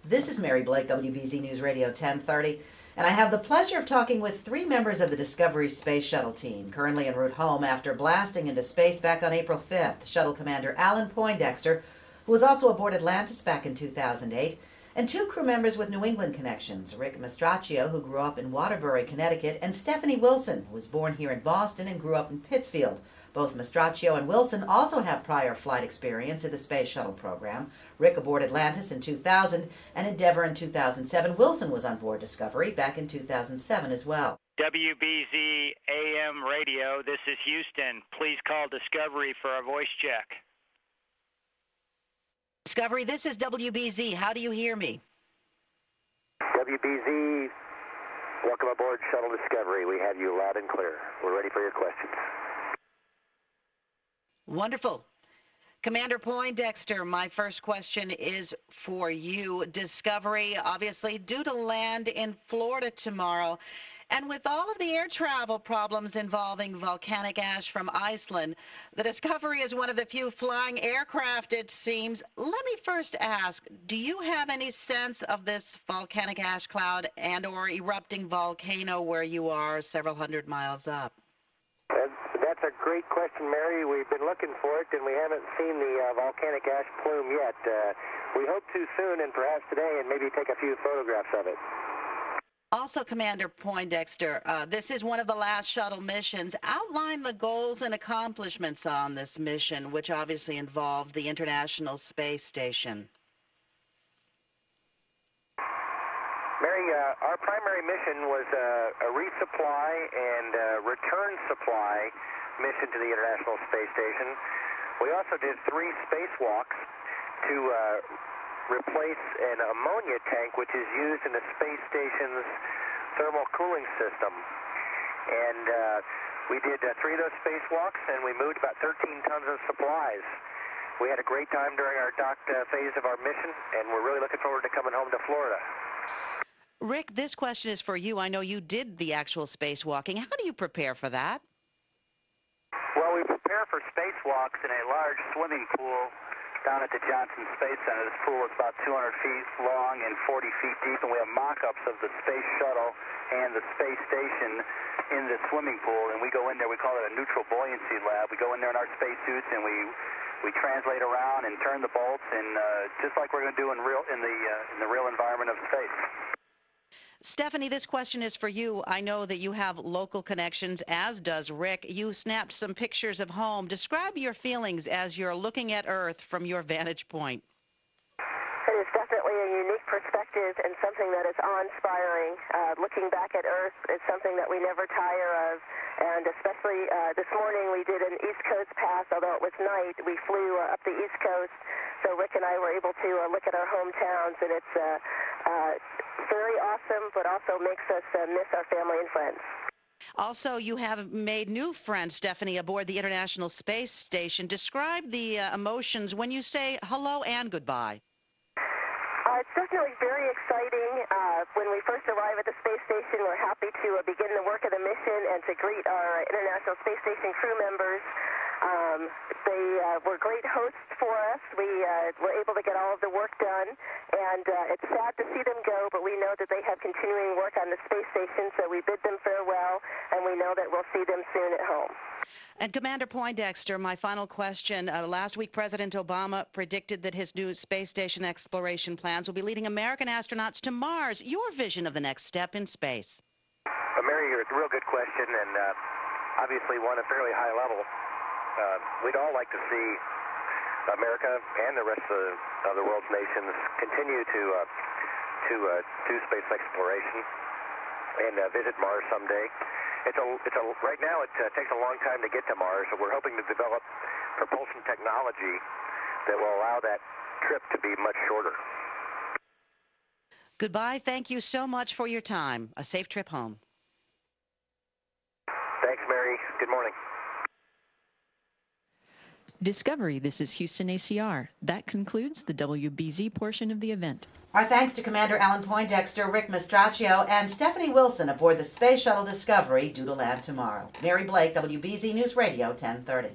This is Mary Blake, WBZ News Radio 1030, and I have the pleasure of talking with three members of the Discovery Space Shuttle team, currently en route home after blasting into space back on April 5th. Shuttle Commander Alan Poindexter, who was also aboard Atlantis back in 2008, and two crew members with New England connections, Rick Mastracchio, who grew up in Waterbury, Connecticut, and Stephanie Wilson, who was born here in Boston and grew up in Pittsfield. Both Mastracchio and Wilson also have prior flight experience in the Space Shuttle program. Rick aboard Atlantis in 2000 and Endeavour in 2007. Wilson was on board Discovery back in 2007 as well. WBZ AM radio, this is Houston. Please call Discovery for a voice check. Discovery, this is WBZ. How do you hear me? WBZ, welcome aboard Shuttle Discovery. We have you loud and clear. We're ready for your questions. Wonderful. Commander Poindexter, my first question is for you. Discovery, obviously, due to land in Florida tomorrow, and with all of the air travel problems involving volcanic ash from Iceland, the Discovery is one of the few flying aircraft, it seems. Let me first ask, do you have any sense of this volcanic ash cloud and or erupting volcano where you are several hundred miles up? That's a great question, Mary. We've been looking for it, and we haven't seen the volcanic ash plume yet. We hope to soon, and perhaps today, and maybe take a few photographs of it. Also, Commander Poindexter, this is one of the last shuttle missions. Outline the goals and accomplishments on this mission, which obviously involved the International Space Station. Mary, our primary mission was a resupply and return supply mission to the International Space Station. We also did 3 spacewalks to replace an ammonia tank, which is used in the space station's thermal cooling system. And we did 3 of those spacewalks, and we moved about 13 tons of supplies. We had a great time during our dock phase of our mission, and we're really looking forward to coming home to Florida. Rick, this question is for you. I know you did the actual spacewalking. How do you prepare for that? Well, we prepare for spacewalks in a large swimming pool down at the Johnson Space Center. This pool is about 200 feet long and 40 feet deep, and we have mock-ups of the space shuttle and the space station in the swimming pool, and we go in there. We call it a neutral buoyancy lab. We go in there in our spacesuits, and we translate around and turn the bolts, and just like we're going to do in the real environment of space. Stephanie, this question is for you. I know that you have local connections, as does Rick. You snapped some pictures of home. Describe your feelings as you're looking at Earth from your vantage point. It is definitely a unique perspective and something that is awe-inspiring. Looking back at Earth is something that we never tire of, and especially this morning we did an East Coast pass. Although it was night, we flew up the East Coast, so Rick and I were able to look at our hometowns, and it's very awesome, but also makes us miss our family and friends. Also, you have made new friends, Stephanie, aboard the International Space Station. Describe the emotions when you say hello and goodbye. It's definitely very exciting. When we first arrive at the space station, we're happy to begin the work of the mission and to greet our International Space Station crew members. They were great hosts for us. We were able to get all of the work done, and it's sad to see them go, but we know that they have continuing work on the space station, so we bid them farewell, and we know that we'll see them soon at home. And Commander Poindexter, my final question. Last week, President Obama predicted that his new space station exploration plans will be leading American astronauts to Mars. Your vision of the next step in space? Mary, it's a real good question, and obviously one at a fairly high level. We'd all like to see America and the rest of the world's nations continue to do space exploration and visit Mars someday. Right now it takes a long time to get to Mars, so we're hoping to develop propulsion technology that will allow that trip to be much shorter. Goodbye. Thank you so much for your time. A safe trip home. Thanks, Mary. Good morning. Discovery, this is Houston ACR. That concludes the WBZ portion of the event. Our thanks to Commander Alan Poindexter, Rick Mastracchio, and Stephanie Wilson aboard the Space Shuttle Discovery, due to land tomorrow. Mary Blake, WBZ News Radio, 1030.